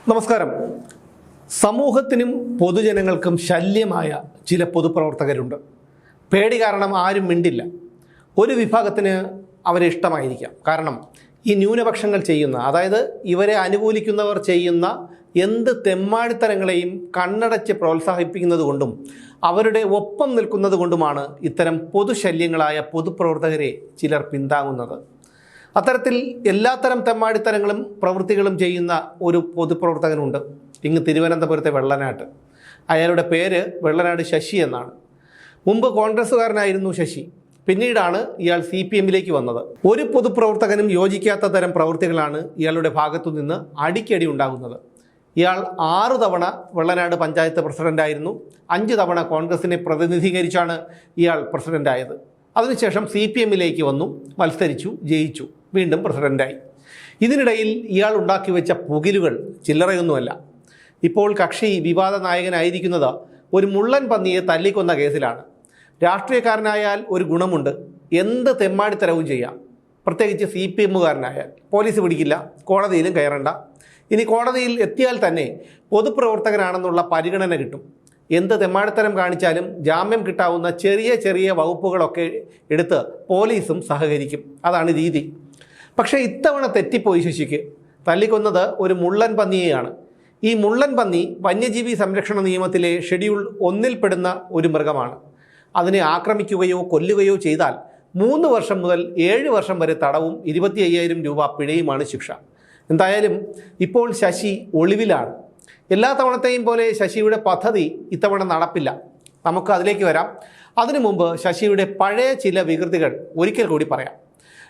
നമസ്കാരം. സമൂഹത്തിനും പൊതുജനങ്ങൾക്കും ശല്യമായ ചില പൊതുപ്രവർത്തകരുണ്ട്. പേടി കാരണം ആരും മിണ്ടില്ല. ഒരു വിഭാഗത്തിന് അവരെ ഇഷ്ടമായിരിക്കാം. കാരണം ഈ ന്യൂനപക്ഷങ്ങൾ ചെയ്യുന്ന, അതായത് ഇവരെ അനുകൂലിക്കുന്നവർ ചെയ്യുന്ന എന്ത് തെമ്മാടിത്തരങ്ങളെയും കണ്ണടച്ച് പ്രോത്സാഹിപ്പിക്കുന്നത് കൊണ്ടും അവരുടെ ഒപ്പം നിൽക്കുന്നത് കൊണ്ടുമാണ് ഇത്തരം പൊതുശല്യങ്ങളായ പൊതുപ്രവർത്തകരെ ചിലർ പിന്താങ്ങുന്നത്. അത്തരത്തിൽ എല്ലാത്തരം തെമ്മാടിത്തരങ്ങളും പ്രവൃത്തികളും ചെയ്യുന്ന ഒരു പൊതുപ്രവർത്തകനുണ്ട് ഇങ്ങ് തിരുവനന്തപുരത്തെ വെള്ളനാട്ട്. അയാളുടെ പേര് വെള്ളനാട് ശശി എന്നാണ്. മുമ്പ് കോൺഗ്രസ്സുകാരനായിരുന്നു ശശി. പിന്നീടാണ് ഇയാൾ CPM-ലേക്ക് വന്നത്. ഒരു പൊതുപ്രവർത്തകനും യോജിക്കാത്ത തരം പ്രവൃത്തികളാണ് ഇയാളുടെ ഭാഗത്തു നിന്ന് അടിക്കടി ഉണ്ടാകുന്നത്. ഇയാൾ 6 തവണ വെള്ളനാട് പഞ്ചായത്ത് പ്രസിഡൻ്റായിരുന്നു. 5 തവണ കോൺഗ്രസിനെ പ്രതിനിധീകരിച്ചാണ് ഇയാൾ പ്രസിഡൻ്റായത്. അതിനുശേഷം CPM-ലേക്ക് വന്നു, മത്സരിച്ചു, ജയിച്ചു, വീണ്ടും പ്രസിഡൻ്റായി. ഇതിനിടയിൽ ഇയാൾ ഉണ്ടാക്കി വെച്ച പുകിലുകൾ ചില്ലറയൊന്നുമല്ല. ഇപ്പോൾ കക്ഷി വിവാദ നായകനായിരിക്കുന്നത് ഒരു മുള്ളൻ പന്നിയെ തല്ലിക്കൊന്ന കേസിലാണ്. രാഷ്ട്രീയക്കാരനായാൽ ഒരു ഗുണമുണ്ട്, എന്ത് തെമ്മാടിത്തരവും ചെയ്യാം. പ്രത്യേകിച്ച് CPM-കാരനായാൽ പോലീസ് പിടിക്കില്ല, കോടതിയിലും കയറണ്ട. ഇനി കോടതിയിൽ എത്തിയാൽ തന്നെ പൊതുപ്രവർത്തകനാണെന്നുള്ള പരിഗണന കിട്ടും. എന്ത് തെമ്മാടിത്തരം കാണിച്ചാലും ജാമ്യം കിട്ടാവുന്ന ചെറിയ ചെറിയ വകുപ്പുകളൊക്കെ എടുത്ത് പോലീസും സഹകരിക്കും. അതാണ് രീതി. പക്ഷേ ഇത്തവണ തെറ്റിപ്പോയി ശശിക്ക്. തല്ലിക്കൊന്നത് ഒരു മുള്ളൻ പന്നിയെയാണ്. ഈ മുള്ളൻ പന്നി വന്യജീവി സംരക്ഷണ നിയമത്തിലെ ഷെഡ്യൂൾ 1-ൽ പെടുന്ന ഒരു മൃഗമാണ്. അതിനെ ആക്രമിക്കുകയോ കൊല്ലുകയോ ചെയ്താൽ 3 വർഷം മുതൽ 7 വർഷം വരെ തടവും 25,000 രൂപ പിഴയുമാണ് ശിക്ഷ. എന്തായാലും ഇപ്പോൾ ശശി ഒളിവിലാണ്. എല്ലാ തവണത്തെയും പോലെ ശശിയുടെ പദ്ധതി ഇത്തവണ നടപ്പില്ല. നമുക്ക് അതിലേക്ക് വരാം. അതിനു മുമ്പ് ശശിയുടെ പഴയ ചില വികൃതികൾ ഒരിക്കൽ കൂടി പറയാം.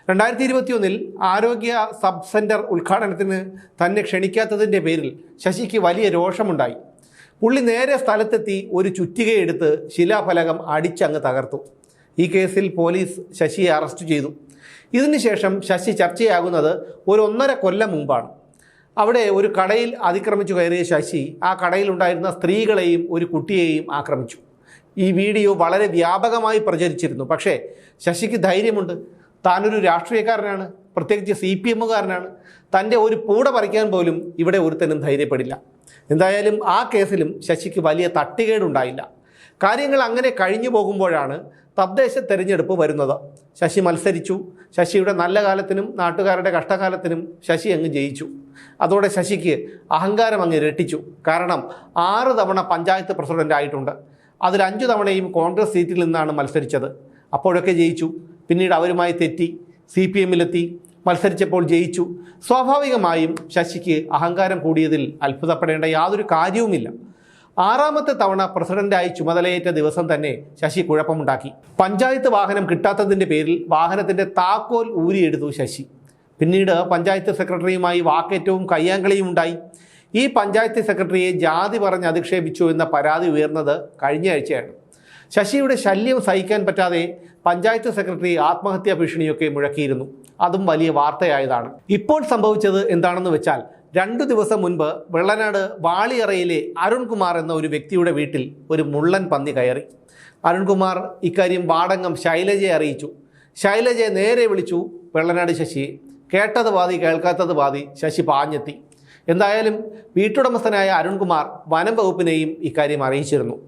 2021-ൽ ആരോഗ്യ സബ് സെൻറ്റർ ഉദ്ഘാടനത്തിന് തന്നെ ക്ഷണിക്കാത്തതിൻ്റെ പേരിൽ ശശിക്ക് വലിയ രോഷമുണ്ടായി. പുള്ളി നേരെ സ്ഥലത്തെത്തി ഒരു ചുറ്റികയെടുത്ത് ശിലാഫലകം അടിച്ചങ്ങ് തകർത്തു. ഈ കേസിൽ പോലീസ് ശശിയെ അറസ്റ്റ് ചെയ്തു. ഇതിനുശേഷം ശശി ചർച്ചയാകുന്നത് ഒരു 1.5 കൊല്ലം മുമ്പാണ്. അവിടെ ഒരു കടയിൽ അതിക്രമിച്ചു കയറിയ ശശി ആ കടയിലുണ്ടായിരുന്ന സ്ത്രീകളെയും ഒരു കുട്ടിയെയും ആക്രമിച്ചു. ഈ വീഡിയോ വളരെ വ്യാപകമായി പ്രചരിച്ചിരുന്നു. പക്ഷേ ശശിക്ക് ധൈര്യമുണ്ട്. താനൊരു രാഷ്ട്രീയക്കാരനാണ്, പ്രത്യേകിച്ച് CPM-കാരനാണ്. തൻ്റെ ഒരു പൂട പറിക്കാൻ പോലും ഇവിടെ ഒരുത്തനും ധൈര്യപ്പെടില്ല. എന്തായാലും ആ കേസിലും ശശിക്ക് വലിയ തട്ടുകേടുണ്ടായില്ല. കാര്യങ്ങൾ അങ്ങനെ കഴിഞ്ഞു പോകുമ്പോഴാണ് തദ്ദേശ തെരഞ്ഞെടുപ്പ് വരുന്നത്. ശശി മത്സരിച്ചു. ശശിയുടെ നല്ല കാലത്തിനും നാട്ടുകാരുടെ കഷ്ടകാലത്തിനും ശശി അങ്ങ് ജയിച്ചു. അതോടെ ശശിക്ക് അഹങ്കാരം അങ്ങ് ഇരട്ടിച്ചു. കാരണം 6 തവണ പഞ്ചായത്ത് പ്രസിഡൻ്റ് ആയിട്ടുണ്ട്. അതിൽ 5 തവണയും കോൺഗ്രസ് സീറ്റിൽ നിന്നാണ് മത്സരിച്ചത്. അപ്പോഴൊക്കെ ജയിച്ചു. പിന്നീട് അവരുമായി തെറ്റി CPM-ലെത്തി, മത്സരിച്ചപ്പോൾ ജയിച്ചു. സ്വാഭാവികമായും ശശിക്ക് അഹങ്കാരം കൂടിയതിൽ അത്ഭുതപ്പെടേണ്ട യാതൊരു കാര്യവുമില്ല. 6ാമത്തെ തവണ പ്രസിഡന്റായി ചുമതലയേറ്റ ദിവസം തന്നെ ശശി കുഴപ്പമുണ്ടാക്കി. പഞ്ചായത്ത് വാഹനം കിട്ടാത്തതിൻ്റെ പേരിൽ വാഹനത്തിൻ്റെ താക്കോൽ ഊരിയെടുത്തു ശശി. പിന്നീട് പഞ്ചായത്ത് സെക്രട്ടറിയുമായി വാക്കേറ്റവും കയ്യാങ്കളിയും ഉണ്ടായി. ഈ പഞ്ചായത്ത് സെക്രട്ടറിയെ ജാതി പറഞ്ഞ് അധിക്ഷേപിച്ചു എന്ന പരാതി ഉയർന്നത് കഴിഞ്ഞ ആഴ്ചയാണ്. ശശിയുടെ ശല്യം സഹിക്കാൻ പറ്റാതെ പഞ്ചായത്ത് സെക്രട്ടറി ആത്മഹത്യാ ഭീഷണിയൊക്കെ മുഴക്കിയിരുന്നു. അതും വലിയ വാർത്തയായതാണ്. ഇപ്പോൾ സംഭവിച്ചത് എന്താണെന്ന് വെച്ചാൽ 2 ദിവസം മുൻപ് വെള്ളനാട് വാളിയറയിലെ അരുൺകുമാർ എന്ന ഒരു വ്യക്തിയുടെ വീട്ടിൽ ഒരു മുള്ളൻ പന്നി കയറി. അരുൺകുമാർ ഇക്കാര്യം വാടങ്ങം ശൈലജയെ അറിയിച്ചു. ശൈലജയെ നേരെ വിളിച്ചു വെള്ളനാട് ശശിയെ. കേട്ടത് പാതി കേൾക്കാത്തത് പാതി ശശി പാഞ്ഞെത്തി. എന്തായാലും വീട്ടുടമസ്ഥനായ അരുൺകുമാർ വനം വകുപ്പിനെയും ഇക്കാര്യം അറിയിച്ചിരുന്നു.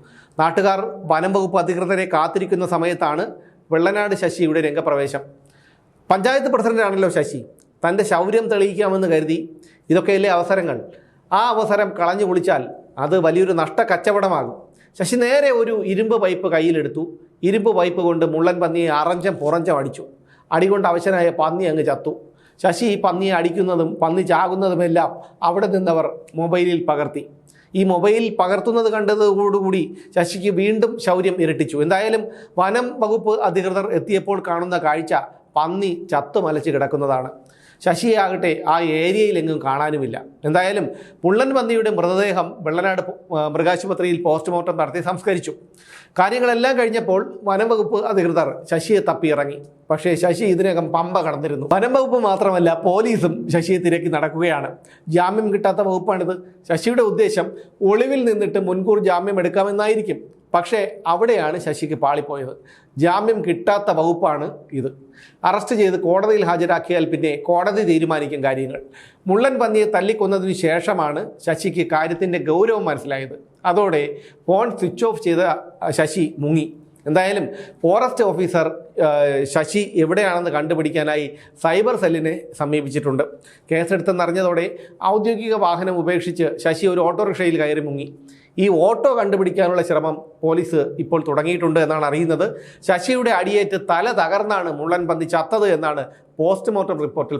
നാട്ടുകാർ വനം വകുപ്പ് അധികൃതരെ കാത്തിരിക്കുന്ന സമയത്താണ് വെള്ളനാട് ശശിയുടെ രംഗപ്രവേശം. പഞ്ചായത്ത് പ്രസിഡന്റാണല്ലോ ശശി. തൻ്റെ ശൗര്യം തെളിയിക്കാമെന്ന് കരുതി. ഇതൊക്കെയല്ലേ അവസരങ്ങൾ. ആ അവസരം കളഞ്ഞു കുളിച്ചാൽ അത് വലിയൊരു നഷ്ടക്കച്ചവടമാകും. ശശി നേരെ ഒരു ഇരുമ്പ് പൈപ്പ് കയ്യിലെടുത്തു. ഇരുമ്പ് പൈപ്പ് കൊണ്ട് മുള്ളൻ പന്നിയെ അറഞ്ചം പുറഞ്ചം അടിച്ചു. അടികൊണ്ട് അവശനായ പന്നി അങ്ങ് ചത്തു. ശശി പന്നിയെ അടിക്കുന്നതും പന്നി ചാകുന്നതുമെല്ലാം അവിടെ നിന്നവർ മൊബൈലിൽ പകർത്തി. ഈ മൊബൈലിൽ പകർത്തുന്നത് കണ്ടതോടുകൂടി ശശിക്ക് വീണ്ടും ശൗര്യം ഇരട്ടിച്ചു. എന്തായാലും വനം വകുപ്പ് അധികൃതർ എത്തിയപ്പോൾ കാണുന്ന കാഴ്ച പന്നി ചത്തുമലച്ച് കിടക്കുന്നതാണ്. ശശിയാകട്ടെ ആ ഏരിയയിലെങ്ങും കാണാനുമില്ല. എന്തായാലും മുള്ളൻ പന്നിയുടെ മൃതദേഹം വെള്ളനാട് മൃഗാശുപത്രിയിൽ പോസ്റ്റ്മോർട്ടം നടത്തി സംസ്കരിച്ചു. കാര്യങ്ങളെല്ലാം കഴിഞ്ഞപ്പോൾ വനം വകുപ്പ് അധികൃതർ ശശിയെ തപ്പിയിറങ്ങി. പക്ഷേ ശശി ഇതിനകം പമ്പ കടന്നിരുന്നു. വനം വകുപ്പ് മാത്രമല്ല, പോലീസും ശശിയെ തിരക്കി നടക്കുകയാണ്. ജാമ്യം കിട്ടാത്ത വകുപ്പാണിത്. ശശിയുടെ ഉദ്ദേശം ഒളിവിൽ നിന്നിട്ട് മുൻകൂർ ജാമ്യം എടുക്കാമെന്നായിരിക്കും. പക്ഷേ അവിടെയാണ് ശശിക്ക് പാളിപ്പോയത്. ജാമ്യം കിട്ടാത്ത വകുപ്പാണ് ഇത്. അറസ്റ്റ് ചെയ്ത് കോടതിയിൽ ഹാജരാക്കിയാൽ പിന്നെ കോടതി തീരുമാനിക്കും കാര്യങ്ങൾ. മുള്ളൻ പന്നിയെ തല്ലിക്കൊന്നതിന് ശേഷമാണ് ശശിക്ക് കാര്യത്തിൻ്റെ ഗൗരവം മനസ്സിലായത്. അതോടെ ഫോൺ സ്വിച്ച് ഓഫ് ചെയ്ത ശശി മുങ്ങി. എന്തായാലും ഫോറസ്റ്റ് ഓഫീസർ ശശി എവിടെയാണെന്ന് കണ്ടുപിടിക്കാനായി സൈബർ സെല്ലിനെ സമീപിച്ചിട്ടുണ്ട്. കേസെടുത്തെന്നറിഞ്ഞതോടെ ഔദ്യോഗിക വാഹനം ഉപേക്ഷിച്ച് ശശി ഒരു ഓട്ടോറിക്ഷയിൽ കയറി മുങ്ങി. ഈ ഓട്ടോ കണ്ടുപിടിക്കാനുള്ള ശ്രമം പോലീസ് ഇപ്പോൾ തുടങ്ങിയിട്ടുണ്ട് എന്നാണ് അറിയുന്നത്. ശശിയുടെ അടിയേറ്റ് തല തകർന്നാണ് മുള്ളൻ പന്നി ചത്തത് എന്നാണ് പോസ്റ്റ്മോർട്ടം റിപ്പോർട്ടിൽ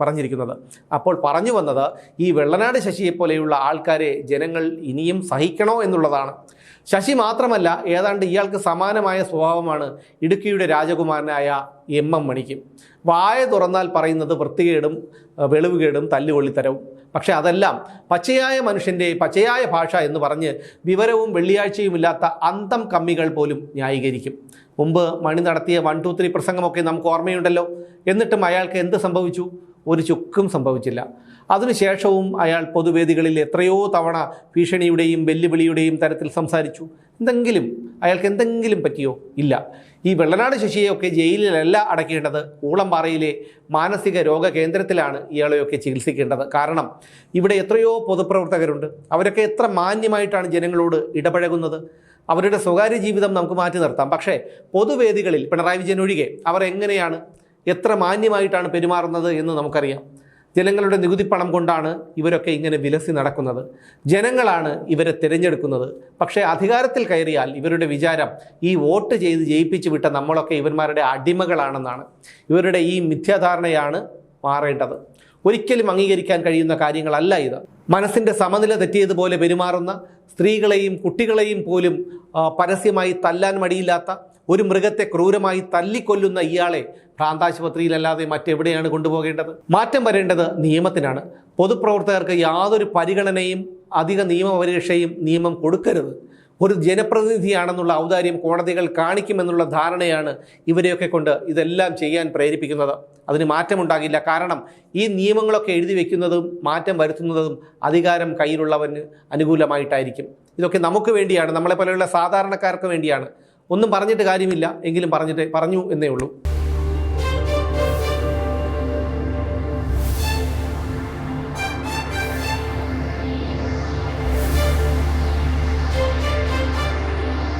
പറഞ്ഞിരിക്കുന്നത്. അപ്പോൾ പറഞ്ഞു വന്നത് ഈ വെള്ളനാട് ശശിയെപ്പോലെയുള്ള ആൾക്കാരെ ജനങ്ങൾ ഇനിയും സഹിക്കണോ എന്നുള്ളതാണ്. ശശി മാത്രമല്ല, ഏതാണ്ട് ഇയാൾക്ക് സമാനമായ സ്വഭാവമാണ് ഇടുക്കിയുടെ രാജകുമാരനായ MM മണിക്കും. വായ തുറന്നാൽ പറയുന്നത് വൃത്തികേടും വെളിവുകേടും തല്ലുകൊള്ളിത്തരവും. പക്ഷേ അതെല്ലാം പച്ചയായ മനുഷ്യൻ്റെ പച്ചയായ ഭാഷ എന്ന് പറഞ്ഞ് വിവരവും വെള്ളിയാഴ്ചയുമില്ലാത്ത അന്തം കമ്മികൾ പോലും ന്യായീകരിക്കും. മുമ്പ് മണി നടത്തിയ 1, 2, 3 പ്രസംഗമൊക്കെ നമുക്ക് ഓർമ്മയുണ്ടല്ലോ. എന്നിട്ടും അയാൾക്ക് എന്ത് സംഭവിച്ചു? ഒരു ചുക്കും സംഭവിച്ചില്ല. അതിനുശേഷവും അയാൾ പൊതുവേദികളിൽ എത്രയോ തവണ ഭീഷണിയുടെയും വെല്ലുവിളിയുടെയും തരത്തിൽ സംസാരിച്ചു. അയാൾക്ക് എന്തെങ്കിലും പറ്റിയോ? ഇല്ല. ഈ വെള്ളനാട് ശശിയെയൊക്കെ ജയിലിലല്ല അടയ്ക്കേണ്ടത്, ഊളംപാറയിലെ മാനസിക രോഗ കേന്ദ്രത്തിലാണ് ഇയാളെയൊക്കെ ചികിത്സിക്കേണ്ടത്. കാരണം ഇവിടെ എത്രയോ പൊതുപ്രവർത്തകരുണ്ട്. അവരൊക്കെ എത്ര മാന്യമായിട്ടാണ് ജനങ്ങളോട് ഇടപഴകുന്നത്. അവരുടെ സ്വകാര്യ ജീവിതം നമുക്ക് മാറ്റി നിർത്താം. പക്ഷേ പൊതുവേദികളിൽ പിണറായി വിജയൻ ഒഴികെ അവർ എങ്ങനെയാണ്, എത്ര മാന്യമായിട്ടാണ് പെരുമാറുന്നത് എന്ന് നമുക്കറിയാം. ജനങ്ങളുടെ നികുതി പണം കൊണ്ടാണ് ഇവരൊക്കെ ഇങ്ങനെ വിലസി നടക്കുന്നത്. ജനങ്ങളാണ് ഇവരെ തിരഞ്ഞെടുക്കുന്നത്. പക്ഷേ അധികാരത്തിൽ കയറിയാൽ ഇവരുടെ വിചാരം ഈ വോട്ട് ചെയ്ത് ജയിപ്പിച്ച് വിട്ട നമ്മളൊക്കെ ഇവന്മാരുടെ അടിമകളാണെന്നാണ്. ഇവരുടെ ഈ മിഥ്യാധാരണയാണ് മാറേണ്ടത്. ഒരിക്കലും അംഗീകരിക്കാൻ കഴിയുന്ന കാര്യങ്ങളല്ല ഇത്. മനസ്സിൻ്റെ സമനില തെറ്റിയതുപോലെ പെരുമാറുന്ന സ്ത്രീകളെയും കുട്ടികളെയും പോലും പരസ്യമായി തല്ലാൻ മടിയില്ലാത്ത ഒരു മൃഗത്തെ ക്രൂരമായി തല്ലിക്കൊല്ലുന്ന ഇയാളെ ഭ്രാന്താശുപത്രിയിലല്ലാതെ മറ്റെവിടെയാണ് കൊണ്ടുപോകേണ്ടത്? മാറ്റം വരേണ്ടത് നിയമത്തിനാണ്. പൊതുപ്രവർത്തകർക്ക് യാതൊരു പരിഗണനയും അധിക നിയമപരീക്ഷയും നിയമം കൊടുക്കരുത്. ഒരു ജനപ്രതിനിധിയാണെന്നുള്ള ഔദാര്യം കോടതികൾ കാണിക്കുമെന്നുള്ള ധാരണയാണ് ഇവരെയൊക്കെ കൊണ്ട് ഇതെല്ലാം ചെയ്യാൻ പ്രേരിപ്പിക്കുന്നത്. അതിന് മാറ്റമുണ്ടാകില്ല. കാരണം ഈ നിയമങ്ങളൊക്കെ എഴുതി വയ്ക്കുന്നതും മാറ്റം വരുത്തുന്നതും അധികാരം കയ്യിലുള്ളവന് അനുകൂലമായിട്ടായിരിക്കും. ഇതൊക്കെ നമുക്ക് വേണ്ടിയാണ്, നമ്മളെപ്പോലെയുള്ള സാധാരണക്കാർക്ക് വേണ്ടിയാണ്. ഒന്നും പറഞ്ഞിട്ട് കാര്യമില്ല, എങ്കിലും പറഞ്ഞു എന്നേ ഉള്ളൂ.